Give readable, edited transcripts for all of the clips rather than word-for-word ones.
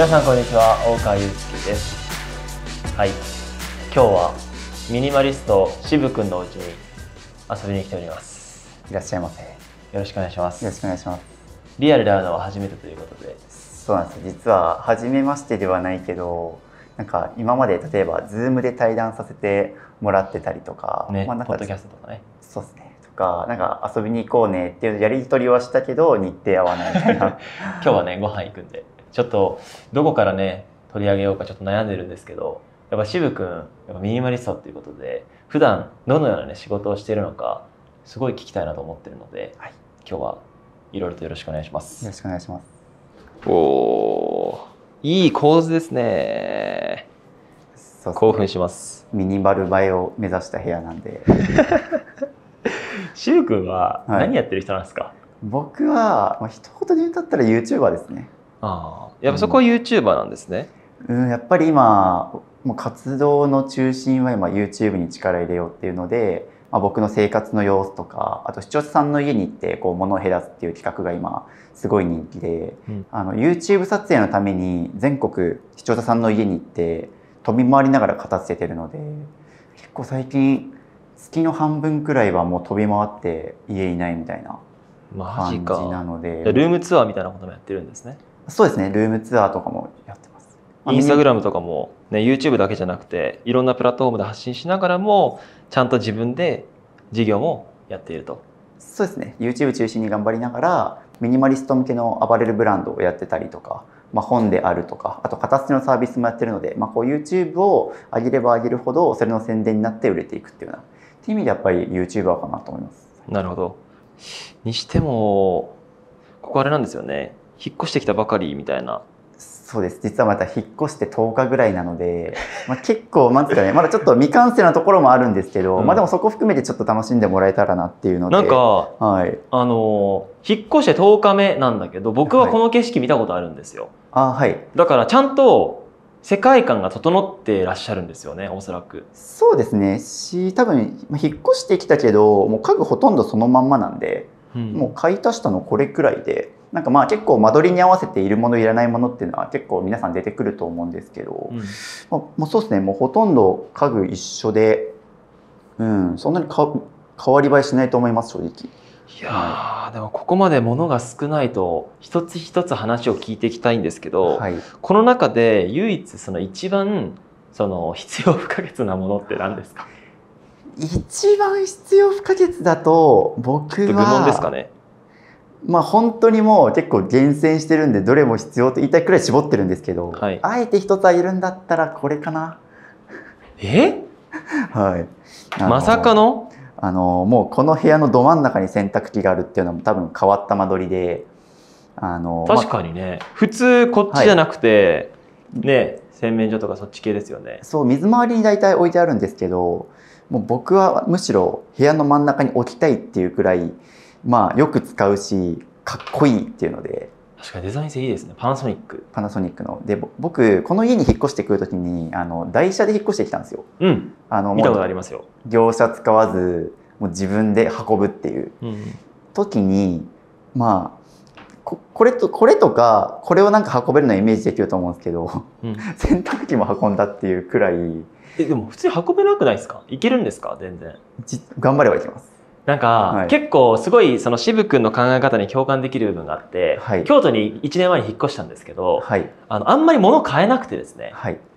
皆さんこんにちは、大川祐介です。はい、今日はミニマリスト渋くんのお家に遊びに来ております。いらっしゃいませ。よろしくお願いします。ろしくお願いします。リアルで会うのは初めてということで。そうなんですよ。実は初めましてではないけど、なんか今まで例えば Zoom で対談させてもらってたりとか、ね、なんかポッドキャストとかね。そうですね。とか、なんか遊びに行こうねっていうやり取りはしたけど日程合わないみたいな。今日はね、ご飯行くんで、ちょっとどこからね取り上げようかちょっと悩んでるんですけど、やっぱ渋くん、やっぱミニマリストっていうことで、普段どのようなね仕事をしているのかすごい聞きたいなと思ってるので、はい、今日はいろいろとよろしくお願いします。よろしくお願いします。おー、いい構図ですね。そうですね、興奮します。ミニマル映えを目指した部屋なんで。しゅうくんは何やってる人なんですか？はい、僕は、一言で言うんだったら YouTuber ですね。ああ、やっぱそこは YouTuber なんですね。やっぱり今もう活動の中心は今 YouTube に力入れようっていうので、僕の生活の様子とか、あと視聴者さんの家に行ってこう物を減らすっていう企画が今すごい人気で、YouTube 撮影のために全国視聴者さんの家に行って飛び回りながら片付けてるので、結構最近月の半分くらいはもう飛び回って家いないみたいな感じなので。ルームツアーみたいなこともやってるんですね。そうですね、ルームツアーとかもやってます。インスタグラムとかも、ね、YouTube だけじゃなくていろんなプラットフォームで発信しながらもちゃんと自分で事業もやっていると。そうですね、 YouTube 中心に頑張りながらミニマリスト向けのアパレルブランドをやってたりとか、本であるとか、あと片付けのサービスもやってるので、こう YouTube を上げれば上げるほどそれの宣伝になって売れていくっていうような、っていう意味でやっぱり YouTuber かなと思います。なるほど。にしてもここあれなんですよね、引っ越してきたばかりみたいな。そうです。実はまた引っ越して10日ぐらいなので、結構なんですかね、まだちょっと未完成なところもあるんですけど、でもそこ含めてちょっと楽しんでもらえたらなっていうので。なんか、はい、引っ越して10日目なんだけど、僕はこの景色見たことあるんですよ。はい。だからちゃんと世界観が整ってらっしゃるんですよね、おそらく。そうですね。多分引っ越してきたけど、もう家具ほとんどそのまんまなんで、もう買い足したのこれくらいで。なんか結構間取りに合わせているものいらないものっていうのは結構皆さん出てくると思うんですけど、もうそうですね、もうほとんど家具一緒で、そんなに変わり映えしないと思います、正直。いやー、でもここまで物が少ないと一つ一つ話を聞いていきたいんですけど、この中で唯一一番必要不可欠なものって何ですか？一番必要不可欠だと僕は愚問ですかね。本当にもう結構厳選してるんでどれも必要と言いたいくらい絞ってるんですけど、あえて一つあげるんだったらこれかな。はい。まさかの？もうこの部屋のど真ん中に洗濯機があるっていうのも多分変わった間取りで、確かにね、普通こっちじゃなくて、ね、洗面所とかそっち系ですよね。そう、水回りに大体置いてあるんですけど、もう僕はむしろ部屋の真ん中に置きたいっていうくらい、よく使うしかっこいいっていうので。確かにデザイン性いいですね。パナソニックので、僕この家に引っ越してくる時に台車で引っ越してきたんですよ。見たことありますよ。業者使わずもう自分で運ぶっていう時に、これとかこれをなんか運べるのをイメージできると思うんですけど、洗濯機も運んだっていうくらい。でも普通に運べなくないですか？いけるんですか？全然頑張ればいけます。なんか、結構すごい渋くんの考え方に共感できる部分があって、京都に1年前に引っ越したんですけど、あんまり物買えなくてですね、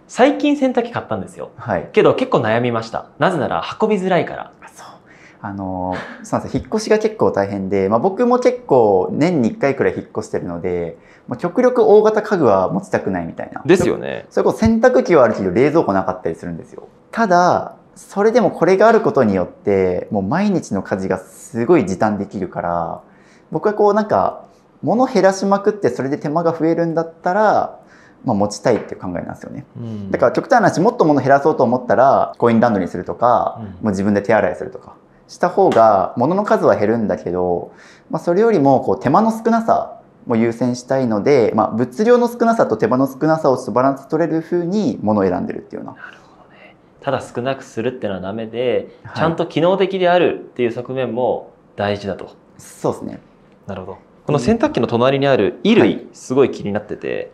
最近洗濯機買ったんですよ。けど結構悩みました。なぜなら運びづらいから。そうなんですよ。引っ越しが結構大変で、僕も結構年に1回くらい引っ越してるので、極力大型家具は持ちたくないみたいな。ですよね。それこそ洗濯機はあるけど冷蔵庫なかったりするんですよ。ただそれでもこれがあることによってもう毎日の家事がすごい時短できるから、僕はなんか物減らしまくってそれで手間が増えるんだったら、持ちたいっていう考えなんですよね。だから極端な話、もっと物減らそうと思ったらコインランドリーするとか、もう自分で手洗いするとかした方が物の数は減るんだけど、それよりも手間の少なさも優先したいので、物量の少なさと手間の少なさをバランス取れる風に物を選んでるっていうような。ただ少なくするっていうのはダメで、ちゃんと機能的であるっていう側面も大事だと。そうですね。なるほど。この洗濯機の隣にある衣類、すごい気になってて。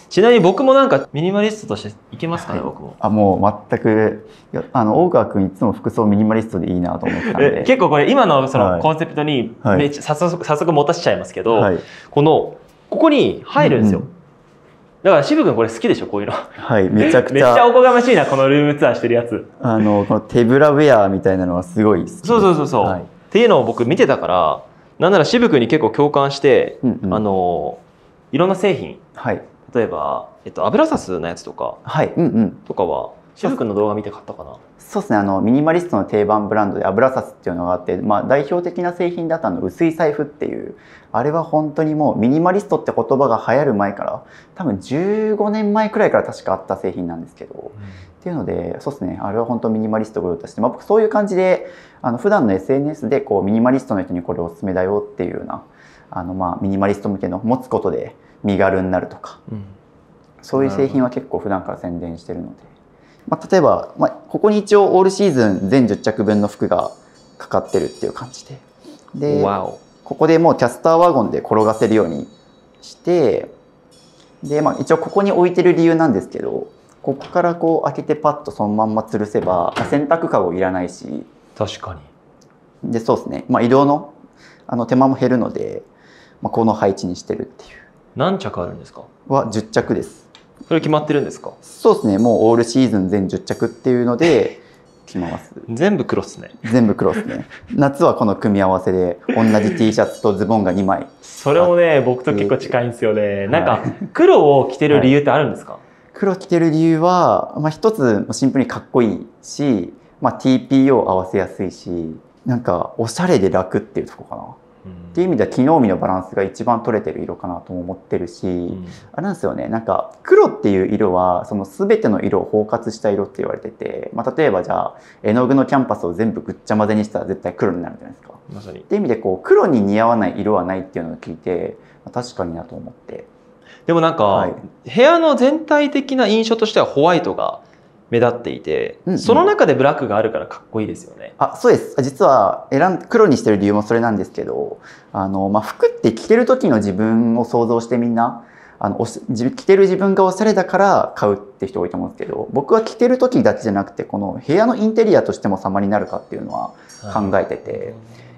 ちなみに僕もなんかミニマリストとしていけますかね、はい僕も。もう全く、いや大川君いつも服装ミニマリストでいいなと思ってたんで。結構これ今のそはいのコンセプトにはいめっちゃ早速持たせちゃいますけど、はい。ここに入るんですよ。うんうんだから渋君これ好きでしょ、こういうの。はい、めちゃくめちゃ。っちゃおこがましいな、このルームツアーしてるやつ。この手ぶらウェアみたいなのはすごい好きです。そう、はい。っていうのを僕見てたから、なんなら渋君に結構共感して、うんうんいろんな製品、はい。例えば、アブラサスのやつとかはい。うんうん。は渋君の動画見て買ったかな。そうですね。ミニマリストの定番ブランドでアブラサスっていうのがあって、まあ代表的な製品だった薄い財布っていう、あれは本当にもうミニマリストって言葉が流行る前から、多分15年前くらいから確かあった製品なんですけど、っていうので、そうですね。あれは本当ミニマリストが用として、まあ僕そういう感じで、普段の SNS でこうミニマリストの人にこれおすすめだよっていうような、まあミニマリスト向けの持つことで身軽になるとか、そういう製品は結構普段から宣伝してるので。まあ、例えば、まあ、ここに一応オールシーズン全10着分の服がかかってるっていう感じで、ここでもうキャスターワゴンで転がせるようにしてで、まあ、一応ここに置いてる理由なんですけど、ここからこう開けてパッとそのまんま吊るせば、まあ、洗濯かごいらないし、確かに。でそうですね、まあ、移動の手間も減るので、まあ、この配置にしてるっていう。何着あるんですか？は10着です。それ決まってるんですか？そうですね、もうオールシーズン全10着っていうので決めます。全部黒っすね。全部黒ですね。夏はこの組み合わせで同じ T シャツとズボンが2枚。それもね、僕と結構近いんですよね。なんか黒を着てる理由ってあるんですか？黒着てる理由は、まあ、一つシンプルにかっこいいし、まあ、TPO 合わせやすいし、なんかおしゃれで楽っていうところかな。っていう意味では機能美のバランスが一番取れてる色かなとも思ってるし、あれなんですよね、なんか黒っていう色はその全ての色を包括した色って言われてて、まあ、例えばじゃあ絵の具のキャンパスを全部ぐっちゃ混ぜにしたら絶対黒になるじゃないですか。まさに。っていう意味でこう黒に似合わない色はないっていうのを聞いて、確かになと思って。でもなんか、はい、部屋の全体的な印象としてはホワイトが目立っていて、その中でブラックがあるからかっこいいですよね。そうです。実は黒にしてる理由もそれなんですけど、まあ、服って着てる時の自分を想像してみんな着てる自分がおしゃれだから買うって人多いと思うんですけど、僕は着てる時だけじゃなくてこの部屋のインテリアとしても様になるかっていうのは考えてて、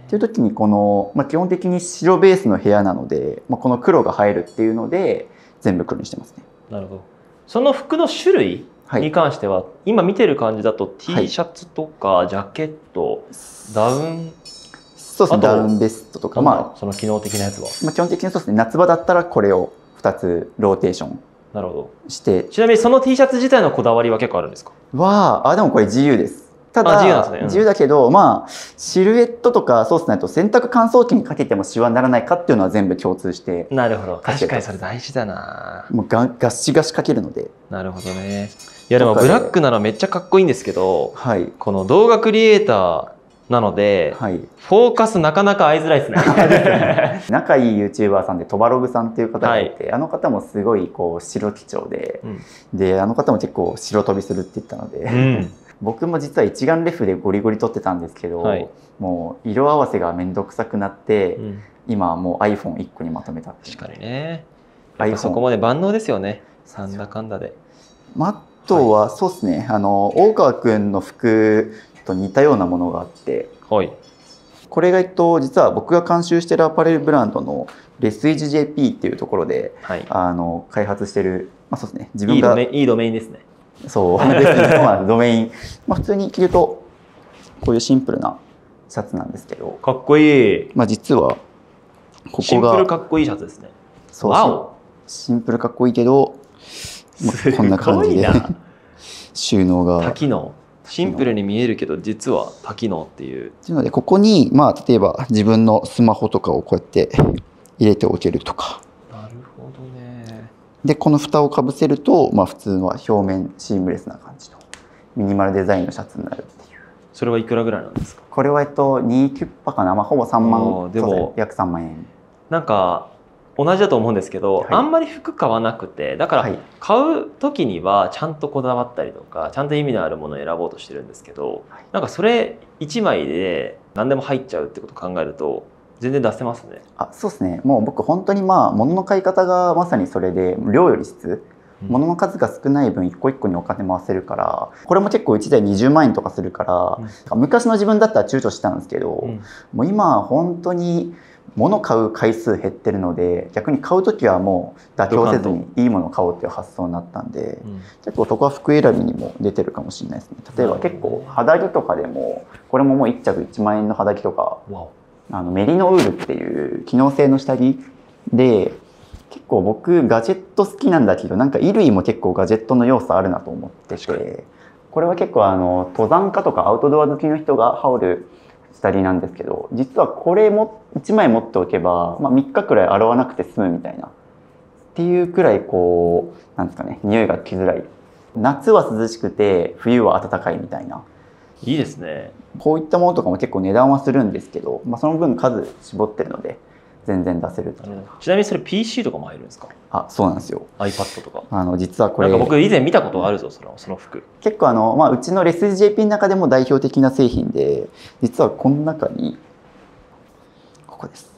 っていう時にこの、まあ、基本的に白ベースの部屋なので、まあ、この黒が映えるっていうので全部黒にしてますね。なるほど。その服の種類に関しては、今見てる感じだと T シャツとかジャケット、ダウン、そうですね、ダウンベストとか、まあその機能的なやつは、まあ、基本的にそうですね、夏場だったらこれを2つローテーションして。ちなみにその T シャツ自体のこだわりは結構あるんですか？でもこれ自由です。ただ自由だけど、まあシルエットとかそうですね、あと洗濯乾燥機にかけてもシワにならないかっていうのは全部共通して。なるほど、確かにそれ大事だな。もうガッシガシかけるので。なるほどね。いやでもブラックならめっちゃかっこいいんですけど、はい、この動画クリエイターなので、はい、フォーカスなかなか合いづらいですね。仲いい YouTuber さんでトバログさんっていう方がいて、はい、あの方もすごいこう白基調で、であの方も結構白飛びするって言ったので、僕も実は一眼レフでゴリゴリ撮ってたんですけど、はい、もう色合わせが面倒くさくなって、今はもう iPhone1 個にまとめたっていう。確かにね。そこまで万能ですよね。なんだかんだで。あとはそうですね、大川くんの服と似たようなものがあって、はい、これが実は僕が監修してるアパレルブランドのレスイジ JP っていうところで、はい、開発してる、まあそうですね、自分がいいドメインですね。そうですね、そうなんです、ドメイン、まあ、普通に着るとこういうシンプルなシャツなんですけど、かっこいい。まあ実はここがシンプルかっこいいシャツですね。そうシンプルかっこいいけど、まあ、こんな感じで収納が多機能、シンプルに見えるけど実は多機能っていう。っていうのでここにまあ例えば自分のスマホとかをこうやって入れておけるとか。なるほどね。でこの蓋をかぶせると、まあ、普通の表面シームレスな感じのミニマルデザインのシャツになるっていう。それはいくらぐらいなんですか？これは2キュッパかな、まあ、ほぼ3万、でも約3万円。なんか同じだと思うんですけど、はい、あんまり服買わなくて、だから買う時にはちゃんとこだわったりとかちゃんと意味のあるものを選ぼうとしてるんですけど、はい、なんかそれ1枚で何でも入っちゃうってことを考えると全然出せますね。そうですね、もう僕本当にまあ物の買い方がまさにそれで量より質物の数が少ない分一個一個にお金回せるから、これも結構1台20万円とかするから、昔の自分だったら躊躇したんですけど、もう今は本当に物買う回数減ってるので、逆に買う時はもう妥協せずにいいものを買おうっていう発想になったんで、結構そこは服選びにも出てるかもしれないですね。例えば結構肌着とかでも、これももう1着1万円の肌着とか、メリノウールっていう機能性の下着で、結構僕ガジェット好きなんだけど、なんか衣類も結構ガジェットの要素あるなと思ってて、これは結構登山家とかアウトドア好きの人が羽織る下着なんですけど、実はこれも1枚持っておけば、3日くらい洗わなくて済むみたいなっていうくらい、こうなんですかね、匂いがきづらい、夏は涼しくて冬は暖かいみたいな、いいですね。こういったものとかも結構値段はするんですけど、その分数絞ってるので全然出せる。ちなみにそれ PC とかも入るんですか？あ、そうなんですよ。 iPad とか。実はこれなんか僕以前見たことあるぞ、その服。結構うちのレス JP の中でも代表的な製品で、実はこの中にここです。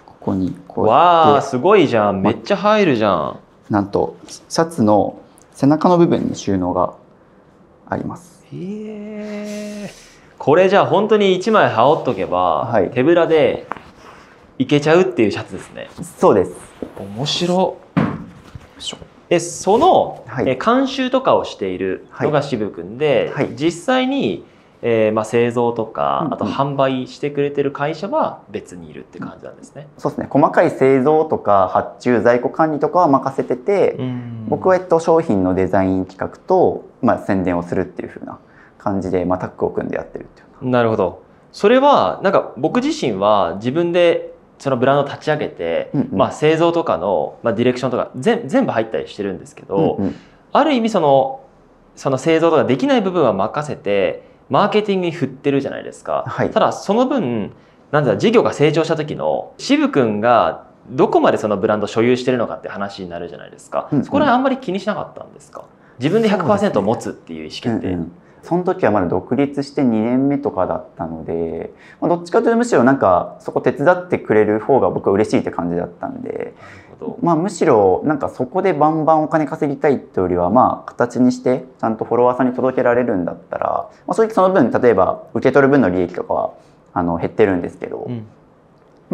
ここにこうやって、わあすごいじゃん、めっちゃ入るじゃん。なんとシャツの背中の部分に収納があります。へえ。これじゃあ本当に1枚羽織っとけば、手ぶらでいけちゃうっていうシャツですね。そうです。面白。その、監修とかをしているのが渋くんで、実際に、製造とかあと販売してくれてる会社は別にいるって感じなんですね。そうですね。細かい製造とか発注、在庫管理とかは任せてて、僕は商品のデザイン企画と、宣伝をするっていう風な感じで、タッグを組んでやってるっていう。なるほど。それはなんか僕自身は自分でそのブランドを立ち上げて、製造とかの、ディレクションとか全部入ったりしてるんですけど、ある意味その製造とかできない部分は任せてマーケティングに振ってるじゃないですか。ただその分なんだ事業が成長した時の渋くんがどこまでそのブランドを所有してるのかって話になるじゃないですか。そこら辺あんまり気にしなかったんですか？自分で 100% 持つっていう意思決定。その時はまだ独立して2年目とかだったので、どっちかというとむしろなんかそこ手伝ってくれる方が僕は嬉しいって感じだったんで、むしろなんかそこでバンバンお金稼ぎたいってよりは、形にしてちゃんとフォロワーさんに届けられるんだったら、その分例えば受け取る分の利益とかは減ってるんですけど、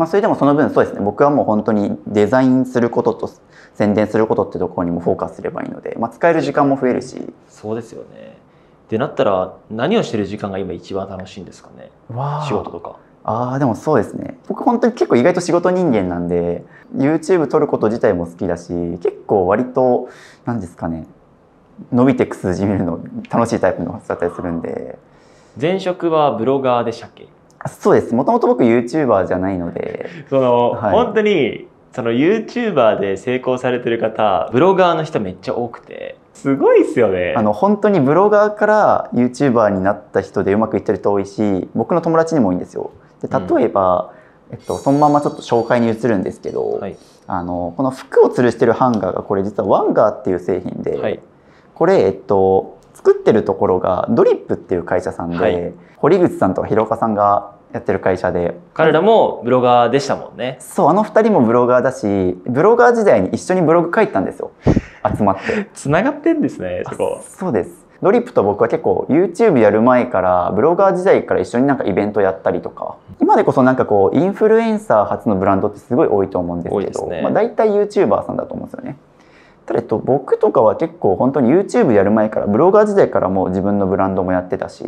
それでもその分そうですね、僕はもう本当にデザインすることと宣伝することってところにもフォーカスすればいいので、使える時間も増えるし。そうですよね。ってなったら何をしてる時間が今一番楽しいんですかね？仕事とか。でもそうですね。僕本当に結構意外と仕事人間なんで、YouTube 撮ること自体も好きだし、結構割と何ですかね、伸びていく数字見るの楽しいタイプのだったりするんで。前職はブロガーでしたっけ？そうです。もともと僕 YouTuber じゃないので、本当にその YouTuber で成功されてる方、ブロガーの人めっちゃ多くて。すごいですよね。本当にブロガーから YouTuber になった人でうまくいってる人多いし、僕の友達にも多いんですよ。で例えば、そのままちょっと紹介に移るんですけど、この服を吊るしてるハンガーがこれ実はワンガーっていう製品で、これ作ってるところがドリップっていう会社さんで、堀口さんとか広岡さんがやってる会社で、彼らもブロガーでしたもんね。そう、2人もブロガーだし、ブロガー時代に一緒にブログ書いたんですよ、集まって。つながってんですね、そこ。そうです。ドリップと僕は結構 YouTube やる前からブロガー時代から一緒になんかイベントやったりとか、今でこそなんかこうインフルエンサー初のブランドってすごい多いと思うんですけど、大体 YouTuber さんだと思うんですよね。ただ僕とかは結構本当に YouTube やる前からブロガー時代からもう自分のブランドもやってたし、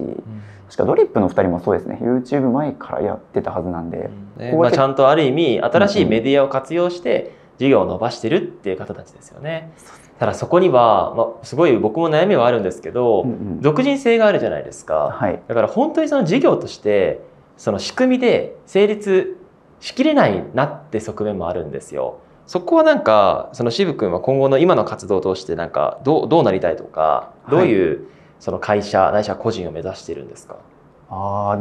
確かドリップの2人もそうですね、 YouTube 前からやってたはずなんで、ちゃんとある意味新しいメディアを活用して事業を伸ばしてるっていう方たちですよね。ただそこには、すごい僕も悩みはあるんですけど、属人性があるじゃないですか。だから本当にその事業としてその仕組みで成立しきれないなって側面もあるんですよ。そこはなんかその渋くんは今後の今の活動を通してなんかどうなりたいとか、どういうその会社ないしは個人を目指しているんですか？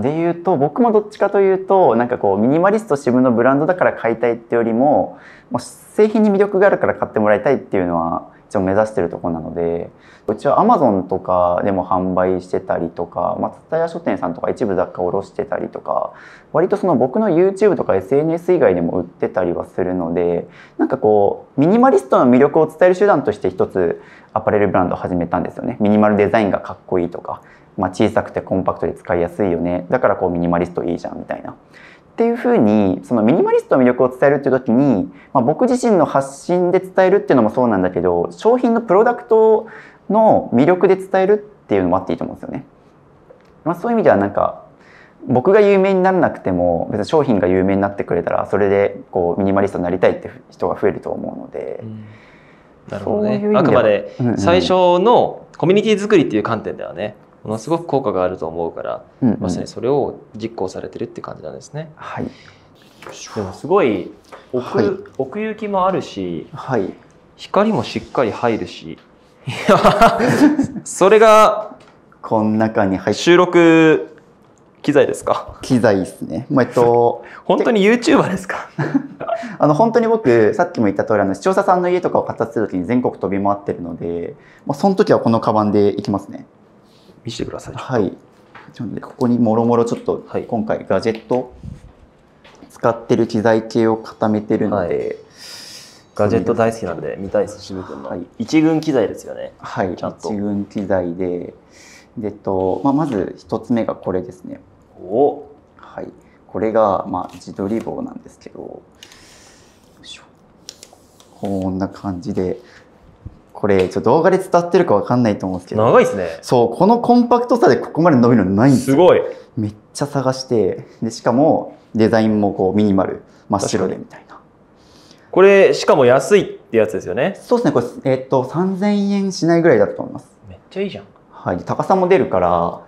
で言うと、僕もどっちかというとなんかこうミニマリスト自分のブランドだから買いたいってよりも、製品に魅力があるから買ってもらいたいっていうのはちを目指してるところなので、うちは Amazon とかでも販売してたりとか、松田屋書店さんとか一部雑貨を卸してたりとか、割とその僕の YouTube とか SNS 以外でも売ってたりはするので、なんかこうミニマリストの魅力を伝える手段として一つアパレルブランドを始めたんですよね。ミニマルデザインがかっこいいとか、小さくてコンパクトで使いやすいよね、だからこうミニマリストいいじゃんみたいな。っていうふうにそのミニマリストの魅力を伝えるっていう時に、僕自身の発信で伝えるっていうのもそうなんだけど、商品のプロダクトの魅力で伝えるっていうのもあっていいと思うんですよね。そういう意味ではなんか僕が有名にならなくても別に商品が有名になってくれたらそれでこうミニマリストになりたいって人が増えると思うので、なるほどね。あくまで最初のコミュニティ作りっていう観点ではね、ものすごく効果があると思うから、まさにそれを実行されてるって感じなんですね。はい。でもすごい奥行きもあるし、はい、光もしっかり入るし、それがこの中に入って収録機材ですか？機材ですね。本当に YouTuber ですか？本当に僕さっきも言った通り視聴者さんの家とかを片付ける時に全国飛び回ってるので、その時はこのカバンで行きますね。見せてください。はい。ここにもろもろちょっと今回ガジェット使ってる機材系を固めてるので、ガジェット大好きなんで見たいです。渋君の一軍機材ですよね。はい、一軍機材で、まず一つ目がこれですね。はい、これが自撮り棒なんですけど、こんな感じで、これ動画で伝わってるかわかんないと思うんですけど、長いですね。そう、このコンパクトさでここまで伸びるのないんですよ。すごい。めっちゃ探して、でしかもデザインもこうミニマル真っ白でみたいな。これしかも安いってやつですよね。そうですね。これ3000円しないぐらいだと思います。めっちゃいいじゃん。はい。高さも出るから。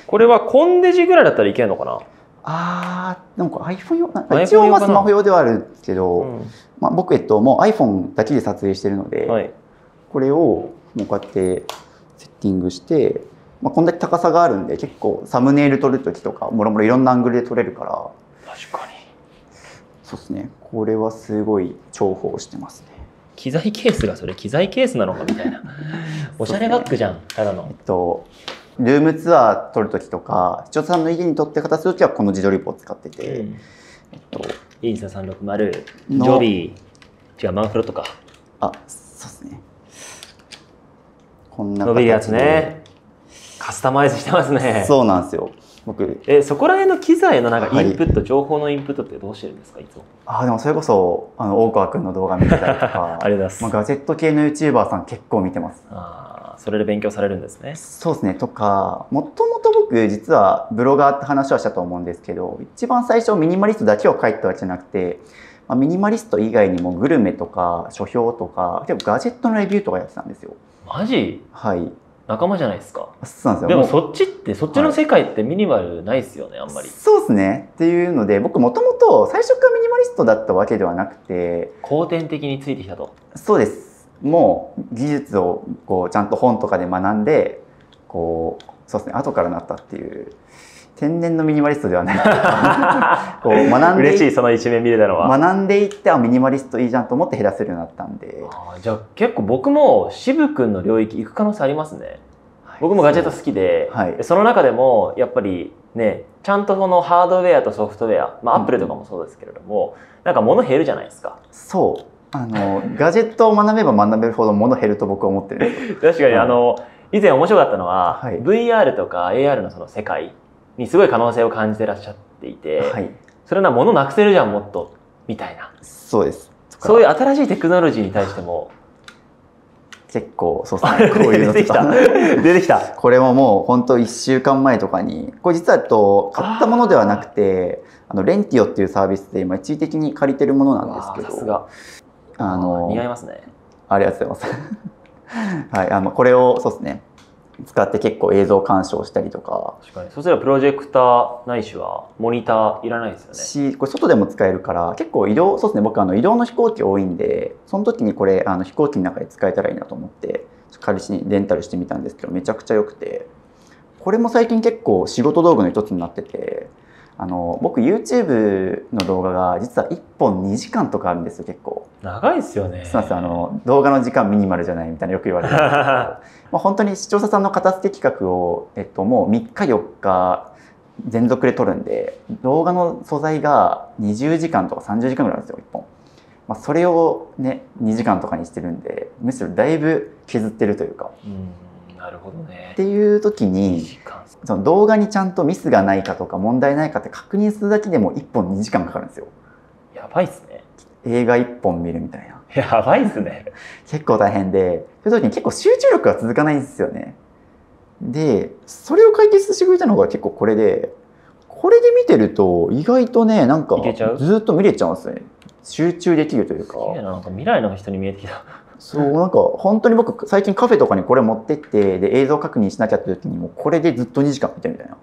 これはコンデジぐらいだったらいけるのかな？でもこれ iPhone 用、一応スマホ用ではあるけど、僕もう iPhone だけで撮影してるので、これをもうこうやってセッティングして、こんだけ高さがあるんで結構サムネイル撮る時とかもろもろいろんなアングルで撮れるから。確かに。そうですね。これはすごい重宝してますね。機材ケースがそれ機材ケースなのかみたいな。おしゃれバッグじゃん。ただの。ルームツアー撮る時とか視聴者さんの家に撮って形する時はこの自撮り棒を使ってて、インスタ360ジョビー違うマンフロとか。そうですね。こんな伸びるやつね。カスタマイズしてますね。そうなんですよ。僕そこら辺の機材のなんかインプット、情報のインプットってどうしてるんですか？いつも。でもそれこそ大川君の動画見てたりとかありがとうございます。ガジェット系の YouTuber さん結構見てます。それで勉強されるんですね。そうですね。とかもともと僕実はブロガーって話はしたと思うんですけど、一番最初ミニマリストだけを書いたわけじゃなくて、ミニマリスト以外にもグルメとか書評とか結構ガジェットのレビューとかやってたんですよ。マジ？はい。仲間じゃないですか。そうなんですよ。でもそっちの世界ってミニマルないですよね、あんまり。そうですね。っていうので僕もともと最初からミニマリストだったわけではなくて、後天的についてきたと。そうです。もう技術をこうちゃんと本とかで学んでそうですね、後からなったっていう天然のミニマリストではないこう学んで嬉しい、その一面見れたのは。学んでいってミニマリストいいじゃんと思って減らせるようになったんで。じゃあ結構僕も渋君の領域行く可能性ありますね。僕もガジェット好きで、その中でもやっぱりね、ちゃんとそのハードウェアとソフトウェア、アップルとかもそうですけれども、なんか物減るじゃないですか。そう。ガジェットを学べば学べるほど物減ると僕は思ってるんですよ。確かに以前面白かったのは、VR とか AR のその世界にすごい可能性を感じてらっしゃっていて、それは物なくせるじゃんもっとみたいな。そうです。そういう新しいテクノロジーに対しても結構そうですね。こういうのとか出てきた。これももう本当1週間前とかに、これ実は買ったものではなくてレンティオっていうサービスで今一時的に借りてるものなんですけど。さすが。似合いますね。ありがとうございます。はい、これをそうですね、使って結構映像鑑賞したりとか。確かに。そしたらプロジェクターないしはモニターいらないですよね。これ外でも使えるから結構そうですね、僕移動の飛行機多いんで、その時にこれ飛行機の中で使えたらいいなと思って仮にレンタルしてみたんですけど、めちゃくちゃ良くて、これも最近結構仕事道具の一つになってて、僕 YouTube の動画が実は1本2時間とかあるんですよ。結構長いですよね。そうなんですよ。動画の時間ミニマルじゃないみたいなよく言われるんですけどまあ本当に視聴者さんの片付け企画を、もう3日4日連続で撮るんで、動画の素材が20時間とか30時間ぐらいなんですよ1本。まあ、それをね2時間とかにしてるんで、むしろだいぶ削ってるというか。なるほどね。っていう時にその動画にちゃんとミスがないかとか問題ないかって確認するだけでも1本2時間かかるんですよ。やばいっすね。映画1本見るみたいな。やばいっすね。結構大変で、そういう時に結構集中力が続かないんですよね。で、それを解決してくれたのが結構これで、これで見てると意外とね、なんかずっと見れちゃうんですよね。集中できるというか。なんか未来の人に見えてきた。そう、なんか本当に僕最近カフェとかにこれ持ってって、で映像確認しなきゃって時にもこれでずっと2時間見てるみたいな。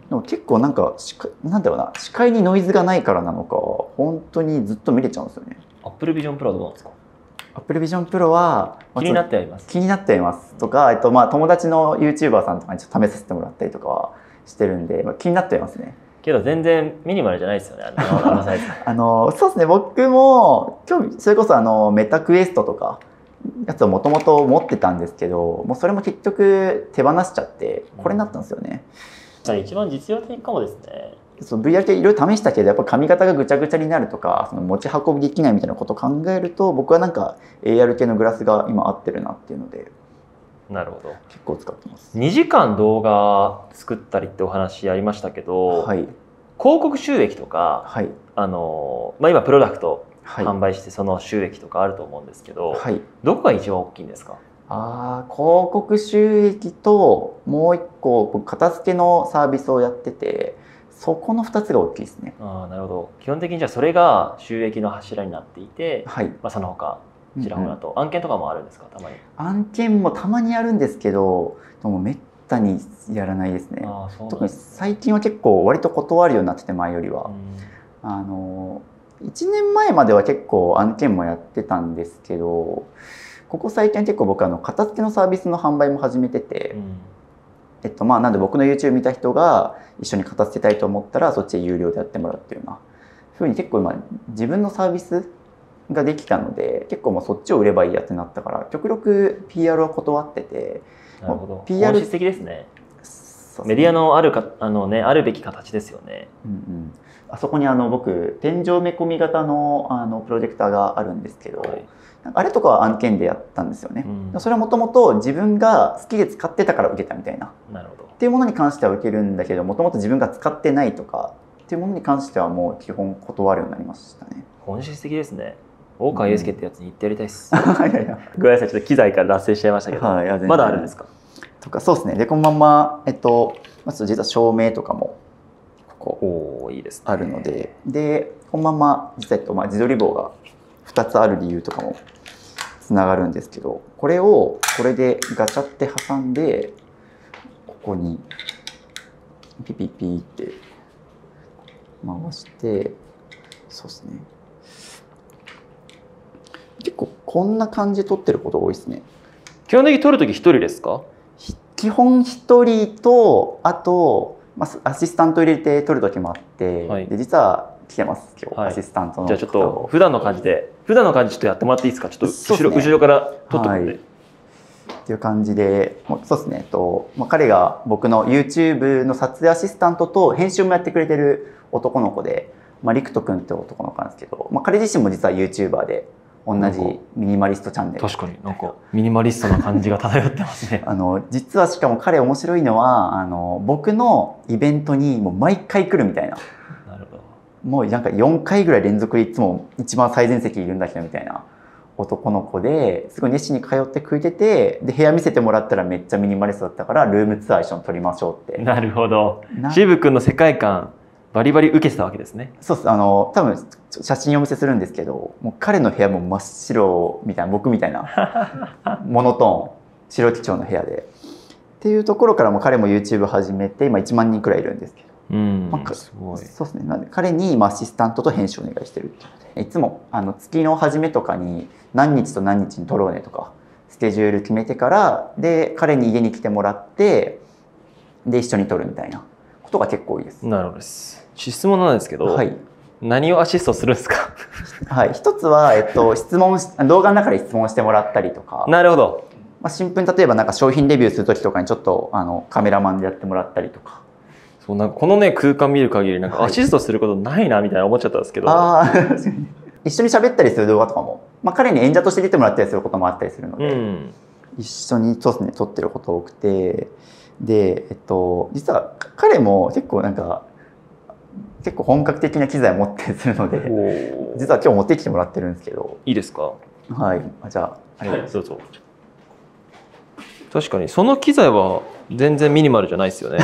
でも結構なんかなんだろうな、視界にノイズがないからなのか、本当にずっと見れちゃうんですよね。Apple Vision Pro はどうなんですか？Apple Vision Pro は気になってはいます。気になってはいますとか、まあ友達の YouTuber さんとかにちょっと試させてもらったりとかはしてるんで、まあ、気になってはいますね。けど全然ミニマルじゃないですよね、あのサイズ。そうですね、僕も今日それこそメタクエストとかやつをもともと持ってたんですけど、もうそれも結局手放しちゃってこれになったんですよね。一番実用的かもですね。VR 系いろいろ試したけど、やっぱ髪型がぐちゃぐちゃになるとか、その持ち運びできないみたいなことを考えると、僕はなんか AR 系のグラスが今合ってるなっていうので。なるほど。結構使ってます。2時間動画作ったりってお話ありましたけど、はい、広告収益とか、はい、まあ、今プロダクト販売してその収益とかあると思うんですけど、はい、どこが一番大きいんですか？広告収益ともう一個片付けのサービスをやってて、そこの2つが大きいですね。なるほど。基本的にじゃあそれが収益の柱になっていて、はい、まあその他ちらほらと案件とかもあるんですか？たまに案件もたまにあるんですけど、でもめったにやらないですね。特に最近は結構割と断るようになってて、前よりは。1年前までは結構案件もやってたんですけど、ここ最近は結構僕片付けのサービスの販売も始めてて、まあなんで僕の YouTube 見た人が一緒に片付けたいと思ったらそっちで有料でやってもらうっていうようなふうに結構今自分のサービスができたので、結構もうそっちを売ればいいやってなったから極力 PR は断ってて。なるほど。PR 本質的ですね。メディアのあるべき形ですよね。あそこに僕天井め込み型のプロジェクターがあるんですけど、はい、あれとかは案件でやったんですよね。それはもともと自分が好きで使ってたから受けたみたいな。なるほど。っていうものに関しては受けるんだけど、もともと自分が使ってないとかっていうものに関してはもう基本断るようになりましたね。本質的ですね。大川祐介ってやつに言ってやりたいです。ごめんなさい、ちょっと機材から脱線しちゃいましたけど、はい、まだあるんですか？とかそうですね。でこのまま実は照明とかもここいいですね、あるので、でこのまま実は自撮り棒が2つある理由とかもつながるんですけど、これでガチャって挟んでここにピピピって回して、そうですね。結構こんな感じで撮ってることが多いですね。基本的に撮るとき一人ですか？基本一人と、あと、アシスタント入れて撮るときもあって、はい、で実は来てます今日、はい、アシスタントの。じゃあちょっと普段の感じちょっとやってもらっていいですか？ちょっと後ろから撮ってくれて。っていう感じで、そうですね。彼が僕の YouTube の撮影アシスタントと編集もやってくれてる男の子で、リクト君って男の子なんですけど、彼自身も実は YouTuber で。同じミニマリストチャンネル。確かになんかミニマリストな感じが漂ってますね。実はしかも彼面白いのは僕のイベントにもう毎回来るみたいな。なるほど。もうなんか4回ぐらい連続でいつも一番最前席いるんだけどみたいな男の子で、すごい熱心に通ってくれてて、で部屋見せてもらったらめっちゃミニマリストだったからルームツアー一緒に撮りましょうって。なるほど。渋君の世界観バリバリ受けてたわけですね。そうです。多分写真をお見せするんですけど、もう彼の部屋も真っ白みたいな、僕みたいなモノトーン白基調の部屋でっていうところからも彼も YouTube 始めて今1万人くらいいるんですけど、すごい。そうですね。なんで彼にアシスタントと編集をお願いしてるっていうので、いつも月の初めとかに何日と何日に撮ろうねとかスケジュール決めてから、で彼に家に来てもらってで一緒に撮るみたいなことが結構多いです。なるほどです。質問なんですけど、はい、何をアシストするんですか？はい、一つは、動画の中で質問してもらったりとか、なるほど。まあ、シンプルに例えばなんか商品レビューする時とかにちょっとカメラマンでやってもらったりとか。そうなんかこのね空間見る限りなんかアシストすることないなみたいな思っちゃったんですけど、ああ一緒に喋ったりする動画とかも、まあ、彼に演者として出てもらったりすることもあったりするので、一緒にそうですね撮ってること多くて、で実は彼も結構本格的な機材を持ってたりするので、実は今日持ってきてもらってるんですけど。いいですか？はい、じゃあ、はい、どうぞ。確かにその機材は全然ミニマルじゃないですよね。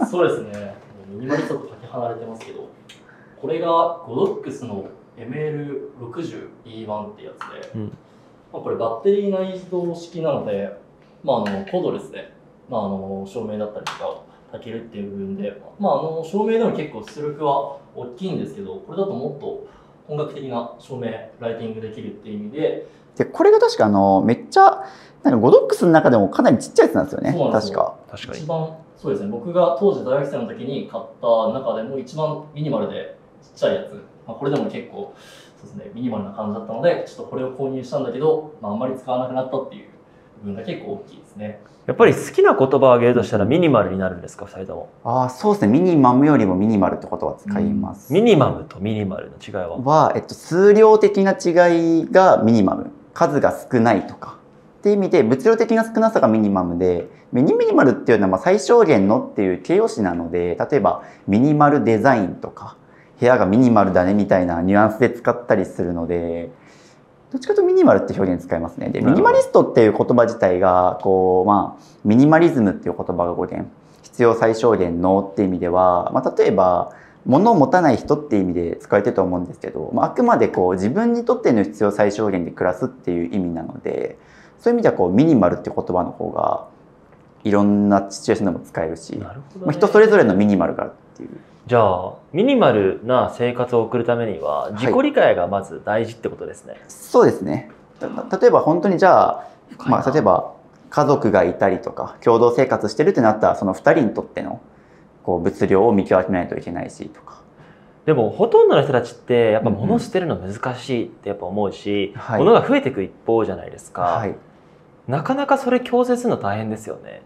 そうですね。ミニマリストとかけ離れてますけど、これがゴドックスの ML60E1 ってやつで、まあ、これバッテリー内自動式なので、まあ、コードレスで、まあ、照明だったりとか炊けるっていう部分で、まあ、照明でも結構出力は大きいんですけど、これだともっと本格的な照明ライティングできるっていう意味で、これが確かめっちゃなんかゴドックスの中でもかなりちっちゃいやつなんですよね。確か一番そうですね、僕が当時大学生の時に買った中でも一番ミニマルでちっちゃいやつ、まあ、これでも結構そうですねミニマルな感じだったので、ちょっとこれを購入したんだけど、まあ、あんまり使わなくなったっていう部分が結構大きいですね。やっぱり好きな言葉を挙げるとしたらミニマルになるんですか、2人とも？ああ、そうですね。ミニマムよりもミニマルって言葉を使います。ミニマムとミニマルの違いは？数量的な違いがミニマム、数が少ないとかっていう意味で、物量的な少なさがミニマムで、ミニマルっていうのは最小限のっていう形容詞なので、例えばミニマルデザインとか部屋がミニマルだねみたいなニュアンスで使ったりするので、どっちかというとミニマルって表現使いますね。でミニマリストっていう言葉自体がミニマリズムっていう言葉が語源、必要最小限のっていう意味では、例えば物を持たない人っていう意味で使われてると思うんですけど、あくまで自分にとっての必要最小限で暮らすっていう意味なので、そういう意味ではミニマルっていう言葉の方がいろんなシチュエーションでも使えるし、人それぞれのミニマルがあるっていう。じゃあミニマルな生活を送るためには自己理解がまず大事ってことですね。そうですね。例えば本当にじゃあ、例えば家族がいたりとか共同生活してるってなったら、その2人にとっての物量を見極めないといけないしとか。でもほとんどの人たちってやっぱ物を捨てるの難しいってやっぱ思うし、物が増えていく一方じゃないですか。なかなかそれ強制するの大変ですよね。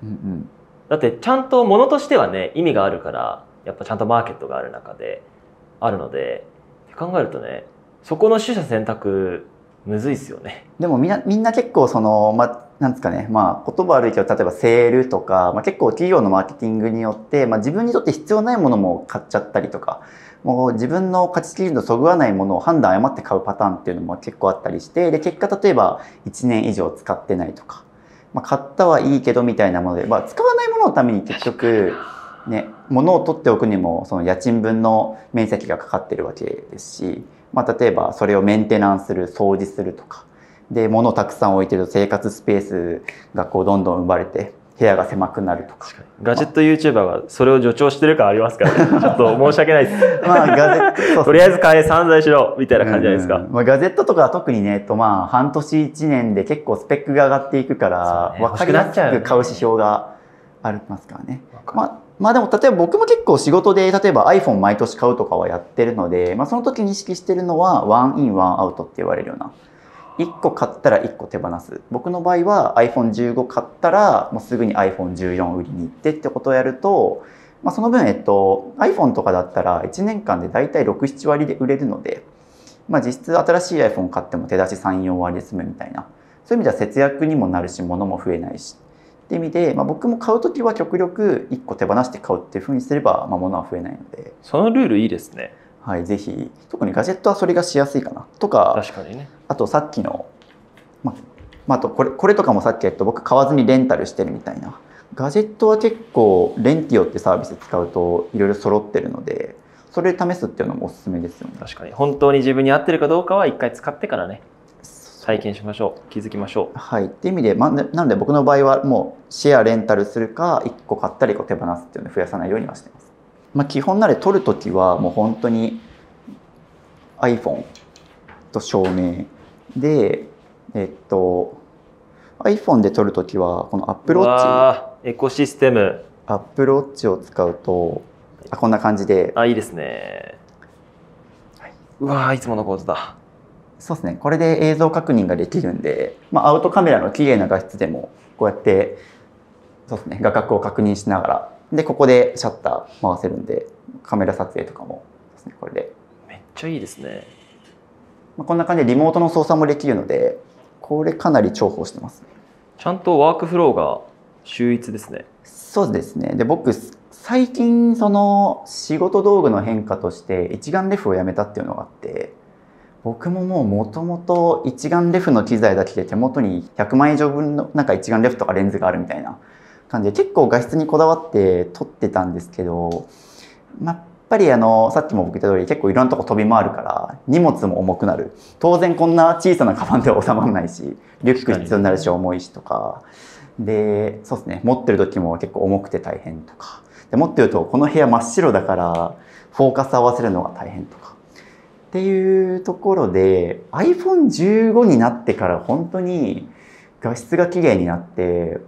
だってちゃんと物としてはね意味があるから、やっぱちゃんとマーケットがある中であるので、考えるとね、そこの取捨選択むずいですよね。でもみんな結構なんですかね、言葉悪いけど、例えばセールとか、結構企業のマーケティングによって、自分にとって必要ないものも買っちゃったりとか、もう自分の価値基準とそぐわないものを判断誤って買うパターンっていうのも結構あったりして、で結果例えば1年以上使ってないとか、買ったはいいけどみたいなもので、使わないもののために結局ね、物を取っておくにもその家賃分の面積がかかってるわけですし、例えばそれをメンテナンスする、掃除するとかで、物をたくさん置いてると生活スペースがどんどん生まれて部屋が狭くなるとか。ガジェット YouTuber がそれを助長してる感ありますからね。ちょっと申し訳ないです。とりあえず買え、散財しろみたいな感じじゃないですか。ガジェットとかは特にね、半年1年で結構スペックが上がっていくから、分かりやすく買う指標がありますからね。でも例えば僕も結構仕事で例えば iPhone 毎年買うとかはやってるので、その時に意識してるのはワンインワンアウトって言われるような、1個買ったら1個手放す。僕の場合は iPhone15 買ったらもうすぐに iPhone14 売りに行ってってことをやると、その分iPhone とかだったら1年間でだいたい 6,7 割で売れるので、実質新しい iPhone 買っても手出し 3,4 割で済むみたいな、そういう意味では節約にもなるし物も増えないしっていう意味で、僕も買うときは極力1個手放して買うっていうふうにすれば、物は増えないので。そのルールいいですね。はい、ぜひ。特にガジェットはそれがしやすいかなとか。確かにね。あとさっきの、あとこれとかもさっき僕買わずにレンタルしてるみたいな。ガジェットは結構レンティオってサービス使うといろいろ揃ってるので、それで試すっていうのもおすすめですよね。確かに。本当に自分に合ってるかどうかは一回使ってからね。体験しましょう。気づきましょう。はい。っていう意味で、なので僕の場合はもうシェアレンタルするか、1個買ったり1個手放すっていうのを増やさないようにはしてます。基本なので撮るときはもう本当に iPhone と照明で、iPhone で撮るときはこの Apple Watch。エコシステム。Apple Watch を使うと、こんな感じで。いいですね。うわー、いつもの構図だ。そうですね。これで映像確認ができるんで、アウトカメラの綺麗な画質でもこうやってそうですね、画角を確認しながら、でここでシャッター回せるんで、カメラ撮影とかもですね、これでめっちゃいいですね。こんな感じでリモートの操作もできるので、これかなり重宝してますね。ちゃんとワークフローが秀逸ですね。そうですね。で僕最近その仕事道具の変化として一眼レフをやめたっていうのがあって、僕ももともと一眼レフの機材だけで手元に100万以上分のなんか一眼レフとかレンズがあるみたいな感じで結構画質にこだわって撮ってたんですけど、やっぱりさっきも僕言った通り結構いろんなとこ飛び回るから荷物も重くなる。当然こんな小さなカバンでは収まらないし、リュック必要になるし重いしとかで、そうですね、持ってる時も結構重くて大変とかで、持ってるとこの部屋真っ白だからフォーカス合わせるのが大変とかっていうところで iPhone15 になってから本当に画質が綺麗になって、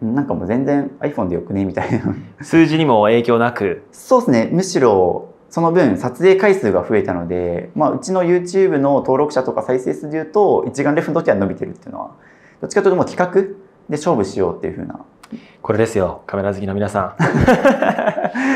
なんかもう全然 iPhone でよくねみたいな数字にも影響なく。そうですね、むしろその分撮影回数が増えたので、うちの YouTube の登録者とか再生数でいうと一眼レフの時は伸びてるっていうのはどっちかというともう企画で勝負しようっていう風な。これですよ、カメラ好きの皆さん。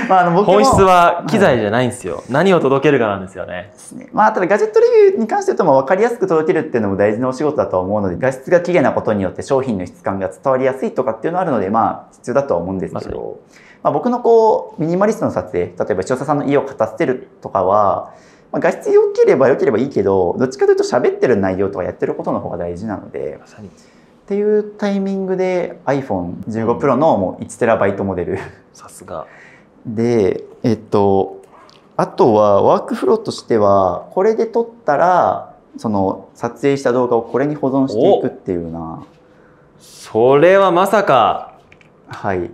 僕も本質は機材じゃないんですよ。何を届けるかなんですよね。ただガジェットレビューに関して言うと分かりやすく届けるっていうのも大事なお仕事だと思うので、画質が綺麗なことによって商品の質感が伝わりやすいとかっていうのはあるので必要だとは思うんですけど、僕のミニマリストの撮影、例えば視聴者さんの家を片付けるとかは、画質良ければいいけど、どっちかというと喋ってる内容とかやってることの方が大事なので、まさにっていうタイミングで iPhone15 Pro のもう 1TB モデルさすがで、あとはワークフローとしてはこれで撮ったらその撮影した動画をこれに保存していくっていうような。それはまさか。はい、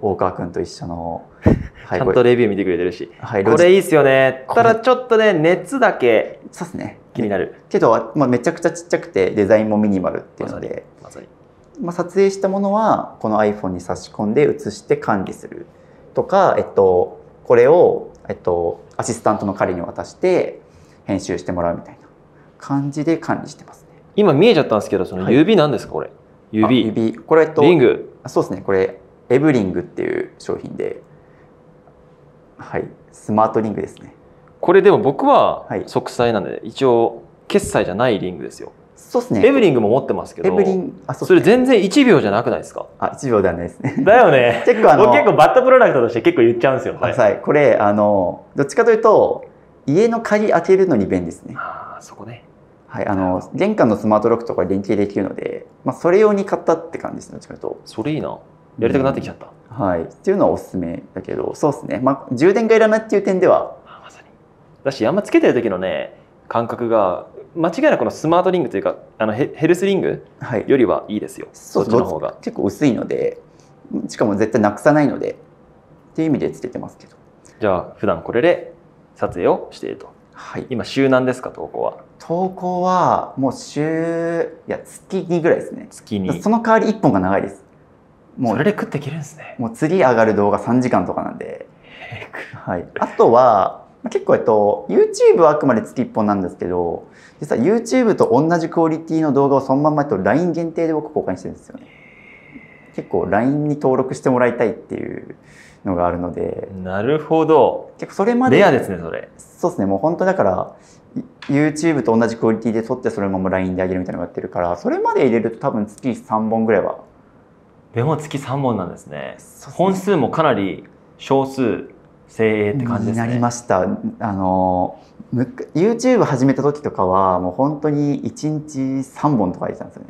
大川君と一緒の、はい、ちゃんとレビュー見てくれてるし、はい、これいいっすよね。ただちょっとね、熱だけそうですね、気になるけど、めちゃくちゃちっちゃくてデザインもミニマルっていうので、まさに撮影したものはこの iPhone に差し込んで写して管理するとか、これを、アシスタントの彼に渡して編集してもらうみたいな感じで管理してますね。今見えちゃったんですけど、その指なんですか、これ。指これリング。そうですね、これエブリングっていう商品で、はい、スマートリングですね。これでも僕ははい息災なんで、一応決済じゃないリングですよ。そうですね。エブリングも持ってますけど、それ全然1秒じゃなくないですか。1秒ではないですね。だよね。結構僕結構バッドプロダクトとして結構言っちゃうんですよ。これどっちかというと家の鍵開けるのに便利ですね。そこね。はい、玄関のスマートロックとか連携できるので、それ用に買ったって感じですね。どっちかというとそれいいな。やりたくなってきちゃった。はい、っていうのはおすすめだけど、そうですね。充電がいらないっていう点では、まさに。だし、あんまつけてる時のね、感覚が間違いなくこのスマートリングというかヘルスリングよりはいいですよ。そっちの方が結構薄いので、しかも絶対なくさないのでっていう意味でつけてますけど。じゃあ普段これで撮影をしていると。はい、今週何ですか、投稿は。投稿はもう月2ぐらいですね。月2。その代わり1本が長いです。もうそれで食っていけるんですね。もう次上がる動画3時間とかなんで。はい、あとは結構YouTube はあくまで月1本なんですけど、実は YouTube と同じクオリティの動画をそのまんまLINE 限定で僕公開してるんですよね。結構 LINE に登録してもらいたいっていうのがあるので。なるほど。結構それまでレアですね、それ。そうですね、もう本当だから YouTube と同じクオリティで撮ってそのまま LINE で上げるみたいなのをやってるから、それまで入れると多分月3本ぐらいは。でも月3本なんですね。本数もかなり少数精鋭って感じですね。になりました。YouTube 始めた時とかはもう本当に1日3本とか入れてたんですよね。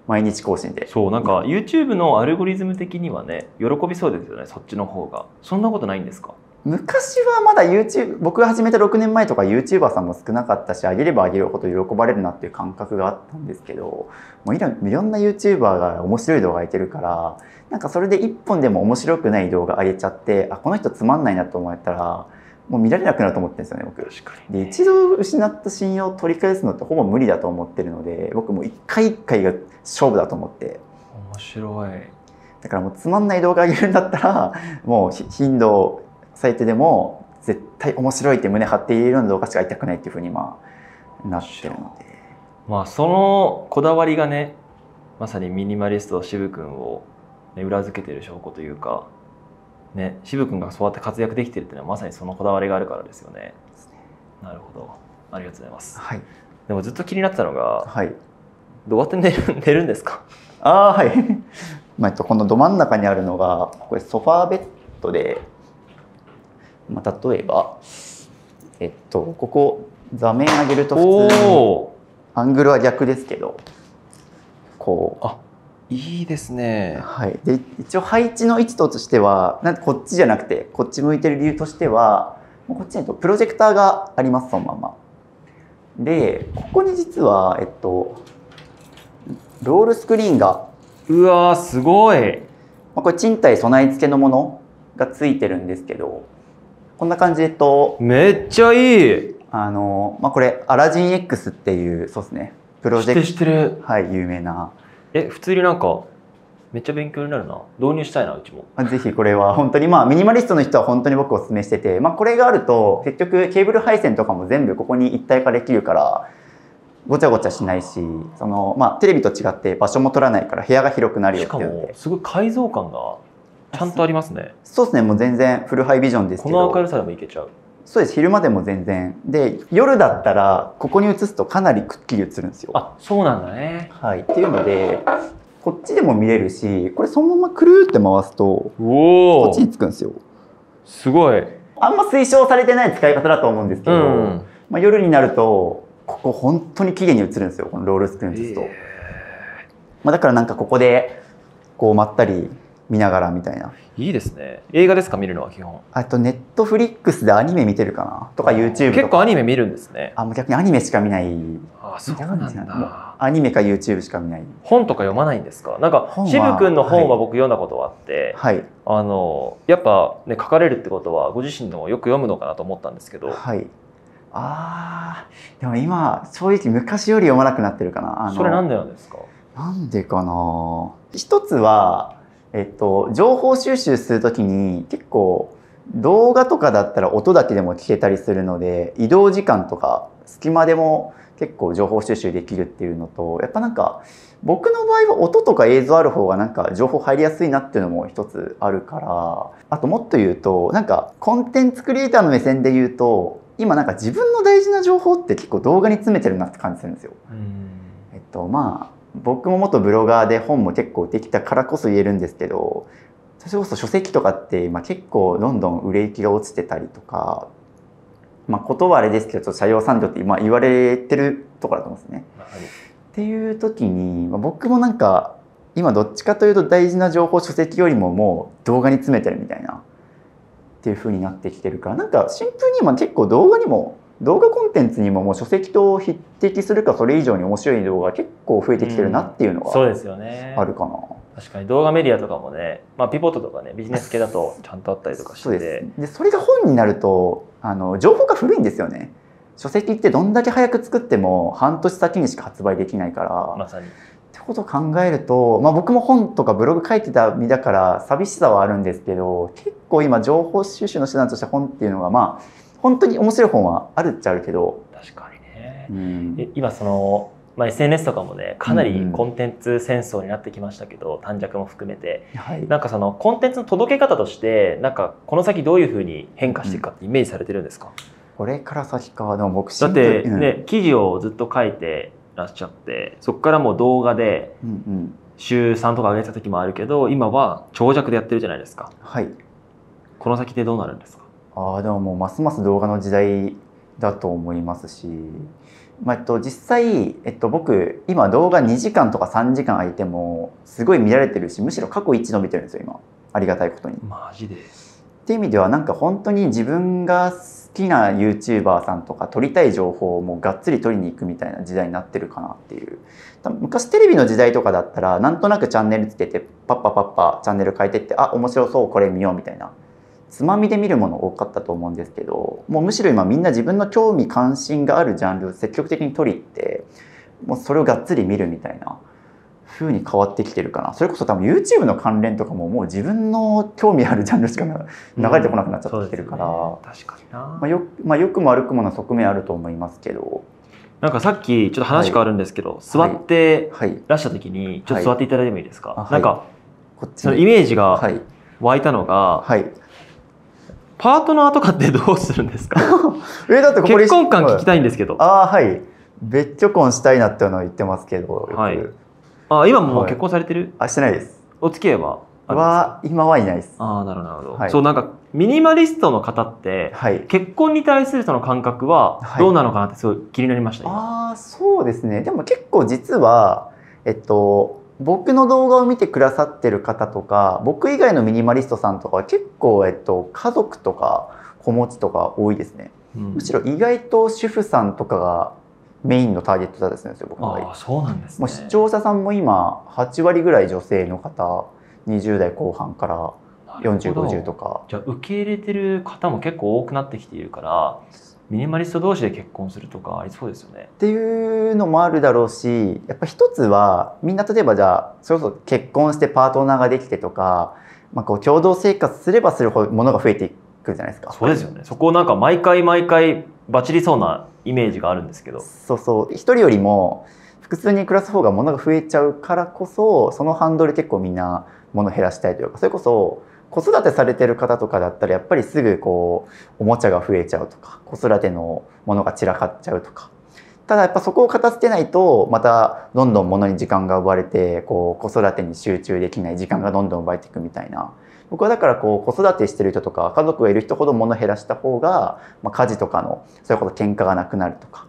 毎日更新で。そう、なんか YouTube のアルゴリズム的にはね、喜びそうですよね、そっちの方が。そんなことないんですか？昔はまだ YouTube、僕が始めた6年前とか YouTuber さんも少なかったし、上げれば上げるほど喜ばれるなっていう感覚があったんですけど、もういろんな YouTuber が面白い動画上げてるから、なんかそれで1本でも面白くない動画上げちゃって、この人つまんないなと思ったらもう見られなくなると思ってるんですよね、僕。確かに。で、一度失った信用を取り返すのってほぼ無理だと思ってるので、僕もう一回一回が勝負だと思って。面白い。だからもうつまんない動画上げるんだったらもう頻度最低でも絶対面白いって胸張っているような動画しかやりたくないっていうふうに今なってるので。まあそのこだわりがね、まさにミニマリスト渋くんを、ね、裏付けてる証拠というか、ね、渋くんがそうやって活躍できてるっていうのはまさにそのこだわりがあるからですよね。なるほど、ありがとうございます。はい。でもずっと気になってたのが、はい。どうやって寝るんですか？ああ、はい。このど真ん中にあるのがこれソファーベッドで、例えばここ座面上げると普通にアングルは逆ですけど、こう、あ、いいですね。はい。で一応配置の位置としてはこっちじゃなくてこっち向いてる理由としては、こっちにプロジェクターがあります、そのまま。でここに実はロールスクリーンが、うわーすごい。これ賃貸備え付けのものがついてるんですけど、こんな感じでめっちゃいい。これアラジン X っていう、そうですね、プロジェクト、知ってる。はい、有名な。普通になんかめっちゃ勉強になるな。導入したいな、うちも。ぜひこれは本当にミニマリストの人は本当に僕お勧めしてて、これがあると結局ケーブル配線とかも全部ここに一体化できるからごちゃごちゃしないし、テレビと違って場所も取らないから部屋が広くなるよっていうので。しかもすごい解像感がちゃんとありますね。そうですね、もう全然フルハイビジョンですけど、この明るさでもいけちゃう。そうです、昼間でも全然で、夜だったらここに映すとかなりくっきり映るんですよ。あ、そうなんだね。はい、っていうのでこっちでも見れるし、これそのままくるーって回すとこっちにつくんですよ。すごい。あんま推奨されてない使い方だと思うんですけど、夜になるとここ本当に綺麗に映るんですよ、このロールスクリーンですと。だからここでこうまったり見ながらみたいな。いいですね。映画ですか、見るのは基本。あとネットフリックスでアニメ見てるかなとか YouTube とか。結構アニメ見るんですね。もう逆にアニメしか見ない。あ、そうなんだ。アニメか YouTube しか見ない。本とか読まないんですか？渋くんの本は僕読んだことはあって、はい、やっぱね、書かれるってことはご自身でもよく読むのかなと思ったんですけど。はい。でも今正直昔より読まなくなってるかな。それなんでなんですか？なんでかな。一つは情報収集するときに結構動画とかだったら音だけでも聞けたりするので、移動時間とか隙間でも結構情報収集できるっていうのと、やっぱ僕の場合は音とか映像ある方が情報入りやすいなっていうのも一つあるから、あともっと言うとコンテンツクリエイターの目線で言うと、今自分の大事な情報って結構動画に詰めてるなって感じするんですよ。僕も元ブロガーで本も結構できたからこそ言えるんですけど、それこそ書籍とかって今結構どんどん売れ行きが落ちてたりとか、ことはあれですけど斜陽産業って今言われてるところだと思うんですね。っていう時に僕も今どっちかというと大事な情報書籍よりももう動画に詰めてるみたいなっていう風になってきてるから、シンプルに今結構動画コンテンツにももう書籍と匹敵するかそれ以上に面白い動画が結構増えてきてるなっていうのがそうですよね。あるかな。確かに動画メディアとかもね、ピボットとかね、ビジネス系だとちゃんとあったりとかして、でそれが本になると情報が古いんですよね。書籍ってどんだけ早く作っても半年先にしか発売できないから。まさに。ってことを考えると、僕も本とかブログ書いてた身だから寂しさはあるんですけど、結構今情報収集の手段として本っていうのが本当に面白い本はあるっちゃあるけど。確かにね。今SNS とかもね、かなりコンテンツ戦争になってきましたけど、短尺も含めて、コンテンツの届け方としてこの先どういうふうに変化していくかってイメージされてるんですか？これから先か。でも僕だってね、記事をずっと書いてらっしゃって、そこからもう動画で週3とか上げてた時もあるけど、今は長尺でやってるじゃないですか。はい。この先でどうなるんですか？でももうますます動画の時代だと思いますし、実際、僕今動画2時間とか3時間空いてもすごい見られてるし、むしろ過去1伸びてるんですよ今、ありがたいことに。マジで。っていう意味では本当に自分が好きな YouTuber さんとか撮りたい情報をもうがっつり撮りに行くみたいな時代になってるかなっていう。昔テレビの時代とかだったらなんとなくチャンネルつけてパッパチャンネル変えてって、面白そうこれ見ようみたいなつまみで見るもの多かったと思うんですけど、もうむしろ今みんな自分の興味関心があるジャンルを積極的に取り入って、もうそれをがっつり見るみたいな風に変わってきてるかな。それこそ多分 YouTube の関連とかももう自分の興味あるジャンルしか流れてこなくなっちゃってきてるから、確かにな。まあ、良くも悪くもな側面あると思いますけど。なんかさっきちょっと話変わるんですけど、座ってらっしゃった時にちょっと座っていただいてもいいですか？なんかそのイメージが湧いたのが、パートナーとかってどうするんですか？だって結婚観聞きたいんですけど。別居婚したいなっていうのを言ってますけど、今もう結婚されてる？してないです。お付き合いは今はいないです。なるほど。そう、なんかミニマリストの方って、結婚に対するその感覚はどうなのかなってすごい気になりました。そうですね。でも結構実は僕の動画を見てくださってる方とか、僕以外のミニマリストさんとかは結構家族とか子持ちとか多いですね。むしろ意外と主婦さんとかがメインのターゲットだったんですよ、僕の場合。そうなんですね。もう視聴者さんも今8割ぐらい女性の方、20代後半から40、50とか。じゃあ受け入れてる方も結構多くなってきているから、ミニマリスト同士で結婚するとかありそうですよね。っていうのもあるだろうし、やっぱ一つはみんな例えばじゃあそれこそ結婚してパートナーができてとか、こう共同生活すればするほどものが増えていくじゃないですか。そうですよね。そこをなんか毎回バチりそうなイメージがあるんですけど。一人よりも複数人暮らす方が物が増えちゃうからこそ、その反動で結構みんな物減らしたいというか、それこそ子育てされてる方とかだったらやっぱりすぐこうおもちゃが増えちゃうとか、子育てのものが散らかっちゃうとか。ただやっぱそこを片付けないとまたどんどん物に時間が奪われて、こう子育てに集中できない時間がどんどん奪われていくみたいな。僕はだからこう子育てしてる人とか家族がいる人ほど物減らした方が、家事とかのそれこそ喧嘩がなくなるとか、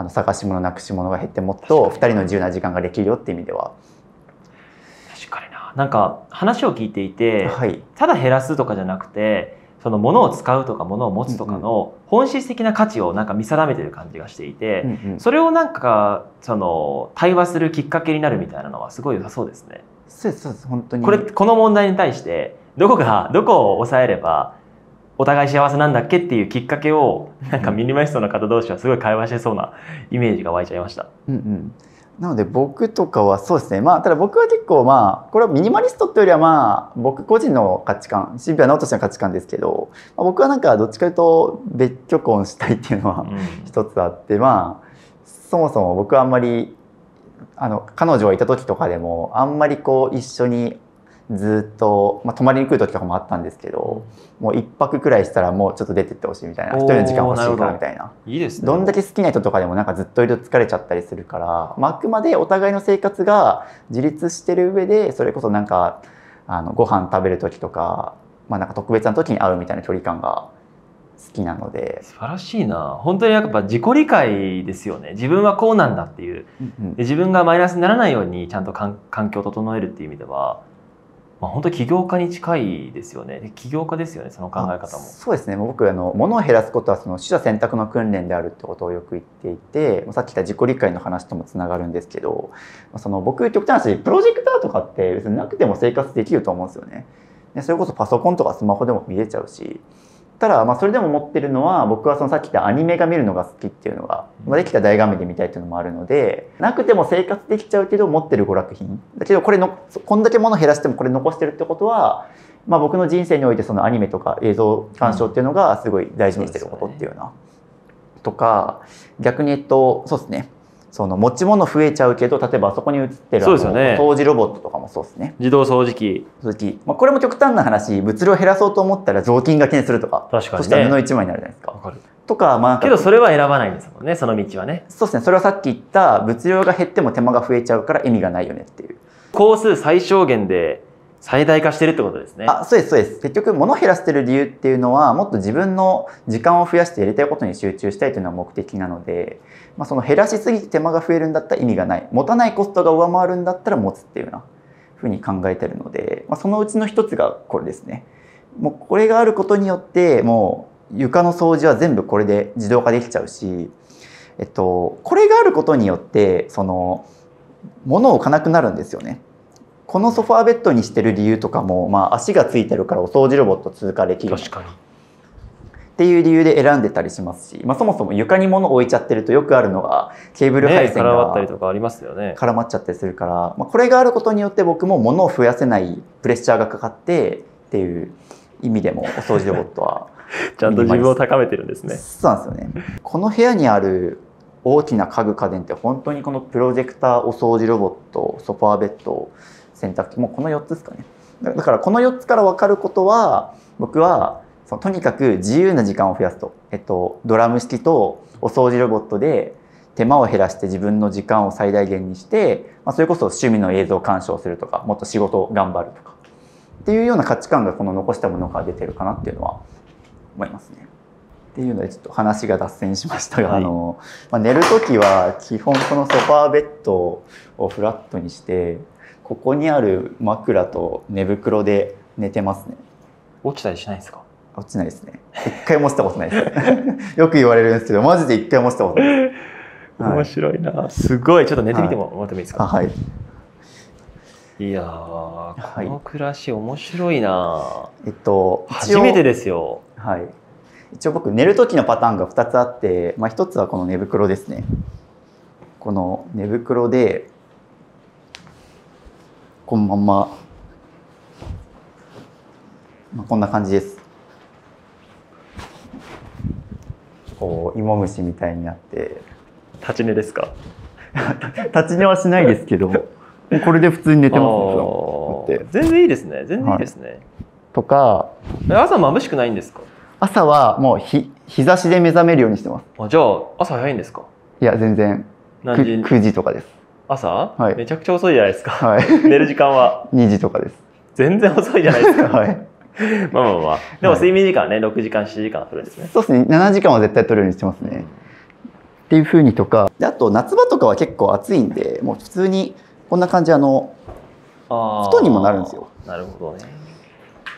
探し物なくし物が減ってもっと2人の自由な時間ができるよっていう意味では。確かにな。なんか話を聞いていて、ただ減らすとかじゃなくて、その物を使うとか物を持つとかの本質的な価値をなんか見定めてる感じがしていて、それをなんかその対話するきっかけになるみたいなのはすごい良さそうですね。そうです本当に。この問題に対してどこを抑えればお互い幸せなんだっけっていうきっかけをなんかミニマリストの方同士はすごい会話してそうなイメージが湧いちゃいました。なので僕とかはそうですね。ただ僕は結構これはミニマリストっていうよりは僕個人の価値観、シンプルなとしての価値観ですけど、僕はなんかどっちかというと別居婚したいっていうのは一つあって、そもそも僕はあんまり彼女がいた時とかでもあんまりこう一緒にずっと、泊まりに来る時とかもあったんですけど、もう1泊くらいしたらもうちょっと出てってほしいみたいな、一人の時間欲しいからみたいな。いいですね。どんだけ好きな人とかでもなんかずっといると疲れちゃったりするから、あくまでお互いの生活が自立してる上で、それこそなんかご飯食べる時とか、なんか特別な時に会うみたいな距離感が好きなので。素晴らしいな。本当にやっぱ自己理解ですよね。自分はこうなんだっていう、で自分がマイナスにならないようにちゃんと環境を整えるっていう意味では、本当に起業家に近いですよね。起業家ですよね、その考え方も。そうですね。僕物を減らすことはその取捨選択の訓練であるってことをよく言っていて、さっき言った自己理解の話ともつながるんですけど、僕極端な話、プロジェクターとかって別になくても生活できると思うんですよね。でそれこそパソコンとかスマホでも見れちゃうし。ただそれでも持ってるのは、僕はさっき言ったアニメが見るのが好きっていうのが、できたら大画面で見たいっていうのもあるので、なくても生活できちゃうけど持ってる娯楽品だけど、こんだけ物減らしてもこれ残してるってことは、僕の人生においてそのアニメとか映像鑑賞っていうのがすごい大事にしてることっていうような、とか、逆にそうですね、その持ち物増えちゃうけど、例えばあそこに映ってる掃除ロボットとかもそうですね。自動掃除機。これも極端な話、物量を減らそうと思ったら雑巾がけにするとか、確かにね、そしたら布一枚になるじゃないですか。とかけどそれは選ばないんですもんね、その道はね。そうですね。それはさっき言った物量が減っても手間が増えちゃうから意味がないよねっていう。工数最小限で最大化してるってことですね。そうですそうです。結局物を減らしてる理由っていうのは、もっと自分の時間を増やしてやりたいことに集中したいというのが目的なので、その減らしすぎて手間が増えるんだったら意味がない、持たないコストが上回るんだったら持つっていうようなふうに考えてるので、そのうちの一つがこれですね。もうこれがあることによってもう床の掃除は全部これで自動化できちゃうし、これがあることによってその物を置かなくなるんですよね。このソファーベッドにしてる理由とかも、足がついてるからお掃除ロボット通過できる。確かに。っていう理由で選んでたりしますし、そもそも床に物置いちゃってるとよくあるのがケーブル配線が絡まったりとかありますよね。絡まっちゃったりするから、これがあることによって僕も物を増やせないプレッシャーがかかってっていう意味でもお掃除ロボットはちゃんと自分を高めてるんですね。そうなんですよね。この部屋にある大きな家具家電って本当にこのプロジェクター、お掃除ロボット、ソファーベッド、洗濯機、もうこの4つですかね。だからこの4つから分かることは、僕はとにかく自由な時間を増やすと、ドラム式とお掃除ロボットで手間を減らして自分の時間を最大限にして、それこそ趣味の映像鑑賞するとか、もっと仕事を頑張るとかっていうような価値観がこの残したものから出てるかなっていうのは思いますね。っていうのでちょっと話が脱線しましたが、はい、寝る時は基本このソファーベッドをフラットにしてここにある枕と寝袋で寝てますね。落ちたりしないですか？落ちないですね。一回も落ちたことないですよく言われるんですけどマジで一回も落ちたことないです、はい、面白いな。すごい。ちょっと寝てみてもらってもいいですか？はい。いやー、この暮らし面白いな。初めてですよ。はい。一応僕寝る時のパターンが2つあって、1つはこの寝袋ですね。この寝袋でこのまま、こんな感じです。こう芋虫みたいになって。立ち寝ですか？立ち寝はしないですけどこれで普通に寝てます。全然いいですね。全然いいですね。はい、とか朝眩しくないんですか？朝はもう日差しで目覚めるようにしてます。じゃあ朝早いんですか？いや全然9時とかです。朝、はい、めちゃくちゃ遅いじゃないですか。はい、寝る時間は2時とかです。全然遅いじゃないですか。はい、まあでも睡眠時間はね6時間7時間取るんですね。そうですね。7時間は絶対取るようにしてますね。っていう風にとかで、あと夏場とかは結構暑いんでもう普通にこんな感じ布団にもなるんですよ。なるほどね。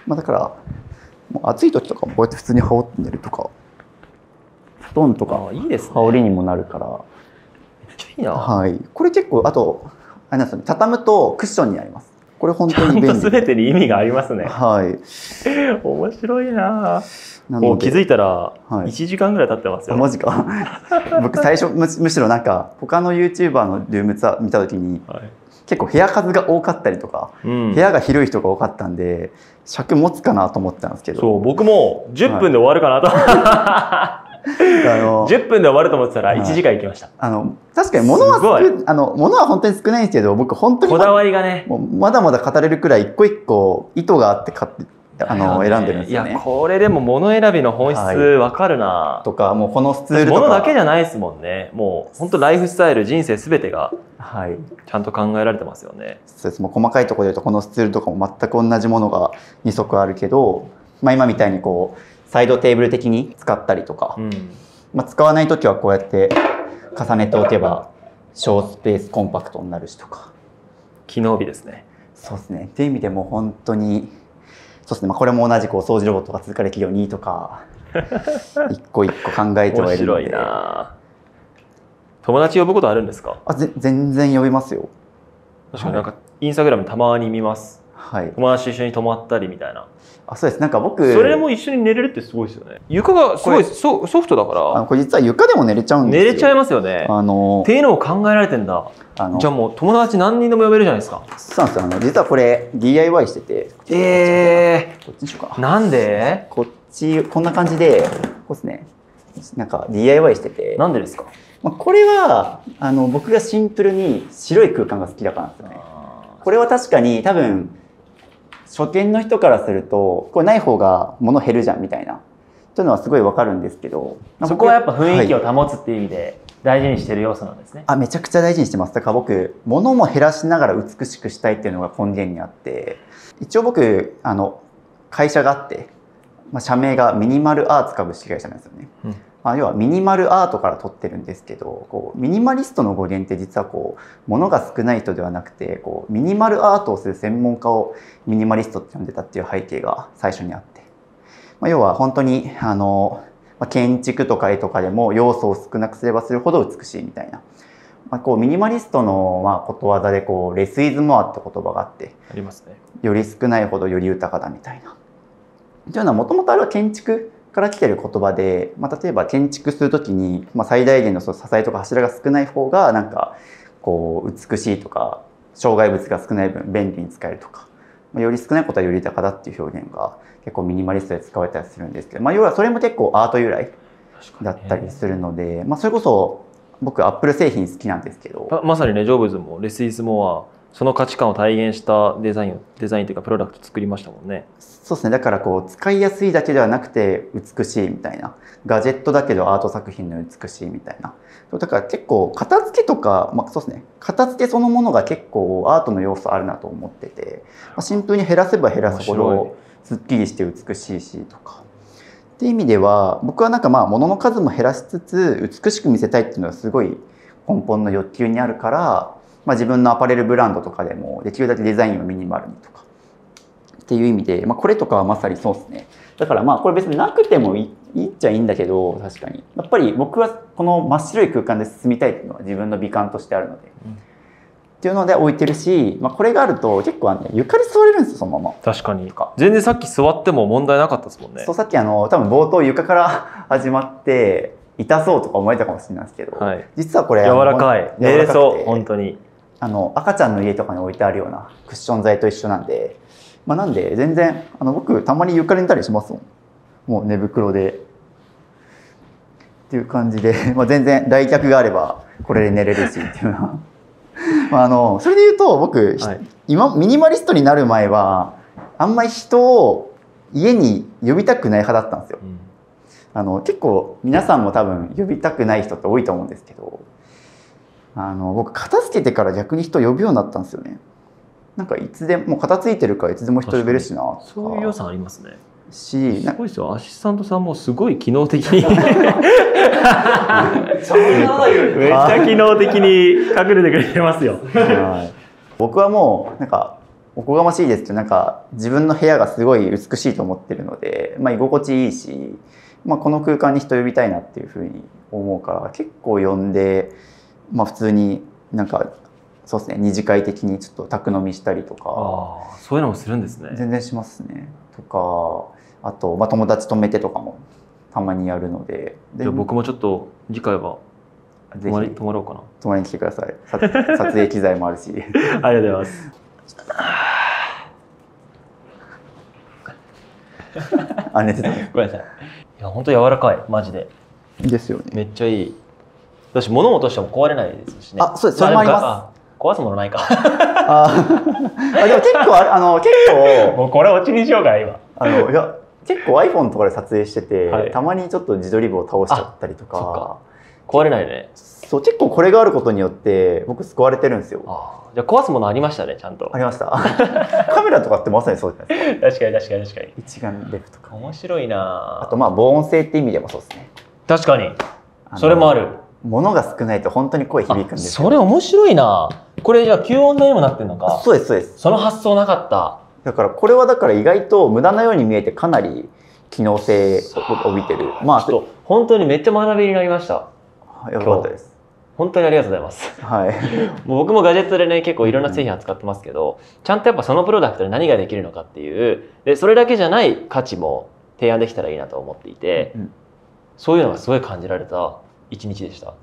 だからもう暑い時とかもこうやって普通に羽織って寝るとか布団とかいいですね。羽織にもなるからめっちゃいいな。はい、これ結構あとあれなんですよね、畳むとクッションになります。これ本当に便利。ちゃんと全てに意味がありますね。はい。面白いな。もう気づいたら1時間ぐらい経ってますよ。マジか。僕最初むしろなんか他の YouTuber のルームツアー見た時に、はい、結構部屋数が多かったりとか、部屋が広い人が多かったんで尺持つかなと思ってたんですけど、そう僕も10分で終わるかなと、はい、10分で終わると思ってたら1時間行きました。確かに物は本当に少ないんですけど、僕本当にこだわりがね、もうまだまだ語れるくらい一個一個意図があって買って選んでるんですよね。いやこれでも物選びの本質わかるな、はい、とかもうこのスツールとか物だけじゃないですもんね。もう本当ライフスタイル人生すべてがちゃんと考えられてますよね。そうです。もう細かいところで言うとこのスツールとかも全く同じものが2足あるけど、今みたいにこうサイドテーブル的に使ったりとか、使わない時はこうやって重ねておけば小スペースコンパクトになるしとか。機能美ですね。そうですね。っていう意味でも本当にそうですね。これも同じくお掃除ロボットが続かれ企業2とか一個一個考えてはいるので。面白いな。友達呼ぶことあるんですか？全然呼びますよ。確かになんかインスタグラムたまに見ます。はい。友達と一緒に泊まったりみたいな。そうです。なんか僕それも一緒に寝れるってすごいですよね。床がすごいソフトだからこれ実は床でも寝れちゃうんですよ。寝れちゃいますよね。っていうのを考えられてんだ。じゃあもう友達何人でも呼べるじゃないですか。そうなんですよ。実はこれ DIY してて。こっちにしようか。なんで？こっちこんな感じでこうですね。なんか DIY してて。なんでですか？これは僕がシンプルに白い空間が好きだからなんですよね。これは確かに多分初見の人からするとこれない方が物減るじゃんみたいなというのはすごいわかるんですけど、そこはやっぱ雰囲気を保つっていう意味で大事にしてる要素なんですね。めちゃくちゃ大事にしてます。だから僕物も減らしながら美しくしたいっていうのが根源にあって、一応僕会社があって、社名がミニマルアーツ株式会社なんですよね。要はミニマルアートから取ってるんですけど、ミニマリストの語源って実は物が少ない人ではなくてミニマルアートをする専門家をミニマリストって呼んでたっていう背景が最初にあって、要は本当に建築とか絵とかでも要素を少なくすればするほど美しいみたいな、ミニマリストのことわざでレスイズモアって言葉があってありますね。より少ないほどより豊かだみたいな。というのはもともとあれは建築から来てる言葉で、例えば建築する時に、最大限のその支えとか柱が少ない方がなんかこう美しいとか、障害物が少ない分便利に使えるとか、より少ないことはより豊かだっていう表現が結構ミニマリストで使われたりするんですけど、要はそれも結構アート由来だったりするので、それこそ僕アップル製品好きなんですけど、まさにねジョブズもレス・イズ・モアその価値観を体現したデザインというかプロダクト作りましたもんね。そうですね。だからこう使いやすいだけではなくて美しいみたいな、ガジェットだけどアート作品の美しいみたいな。だから結構片付けとか、そうですね。片付けそのものが結構アートの要素あるなと思ってて、シンプルに減らせば減らすほどすっきりして美しいしとか。っていう意味では僕はなんか物の数も減らしつつ美しく見せたいっていうのはすごい根本の欲求にあるから。自分のアパレルブランドとかでもできるだけデザインをミニマルにとかっていう意味で、これとかはまさにそうですね。だからこれ別になくてもいいっちゃいいんだけど、確かにやっぱり僕はこの真っ白い空間で進みたいっていうのは自分の美観としてあるので、っていうので置いてるし、これがあると結構床に座れるんですよ、そのまま。確かに全然さっき座っても問題なかったですもんね。そうさっき多分冒頭床から始まって痛そうとか思えたかもしれないですけど、実はこれ柔らかい冷蔵、本当に赤ちゃんの家とかに置いてあるようなクッション材と一緒なんで、なんで全然僕たまに床で寝たりしますもん。もう寝袋でっていう感じで、全然来客があればこれで寝れるしっていうのはそれで言うと僕、今ミニマリストになる前はあんまり人を家に呼びたくない派だったんですよ。結構皆さんも多分呼びたくない人って多いと思うんですけど、僕片付けてから逆に人呼ぶようになったんですよね。なんかいつでも片付いてるからいつでも人呼べるしなとか。そういう良さありますね。すごいですよ。アシスタントさんもすごい機能的にめっちゃ機能的に隠れてくれてますよ。僕はもうなんかおこがましいですけど、なんか自分の部屋がすごい美しいと思ってるので、居心地いいし、この空間に人呼びたいなっていうふうに思うから結構呼んで。普通になんかそうですね、二次会的にちょっと宅飲みしたりとか。そういうのもするんですね。全然しますね。とかあと、友達泊めてとかもたまにやるので。じゃあ僕もちょっと次回は泊まろうかな。泊まりに来てください。撮影機材もあるし。ありがとうございます。寝てた。ごめんなさい。いや本当柔らかいマジで。ですよね。めっちゃいい。私物を落としても壊れないですしね。そうです。それもあります。壊すものないか。でも結構もうこれオチにしようかな今。いや結構 iPhone とかで撮影してて、たまにちょっと自撮り棒を倒しちゃったりとか。壊れないね。そう結構これがあることによって僕救われてるんですよ。じゃあ壊すものありましたねちゃんと。ありました。カメラとかってまさにそうじゃないですか。確かに。一眼レフとか。面白いな。あと防音性って意味でもそうですね。確かに。それもある。物が少ないと本当に声響くんですよ。それ面白いな。これじゃあ吸音材にもなってるのか。そうですそうです。その発想なかった。だからこれは意外と無駄なように見えてかなり機能性を帯びてる。本当にめっちゃ学びになりました。よかったです。本当にありがとうございます。もう僕もガジェットでね結構いろんな製品扱ってますけど、ちゃんとやっぱそのプロダクトで何ができるのかっていうでそれだけじゃない価値も提案できたらいいなと思っていて、そういうのがすごい感じられた一日でした。よ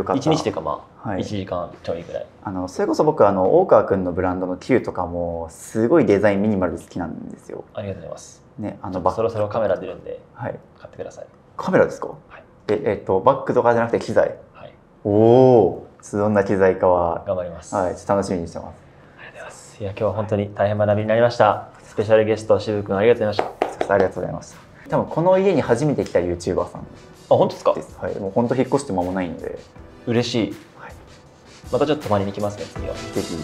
かった。一日っていうか1時間ちょいぐらい。それこそ僕大川君のブランドの Q とかもすごいデザインミニマルで好きなんですよ。ありがとうございます。ね、そろそろカメラ出るんで買ってください。カメラですか？バッグとかじゃなくて機材。おお、どんな機材かは頑張ります。ちょっと楽しみにしてます。ありがとうございます。いや今日は本当に大変学びになりました。スペシャルゲスト渋君ありがとうございました。ありがとうございました。多分この家に初めて来た YouTuber さん。本当ですか？もう本当引っ越して間もないので。嬉しい。またちょっと泊まりに来ますね次は。ぜひ。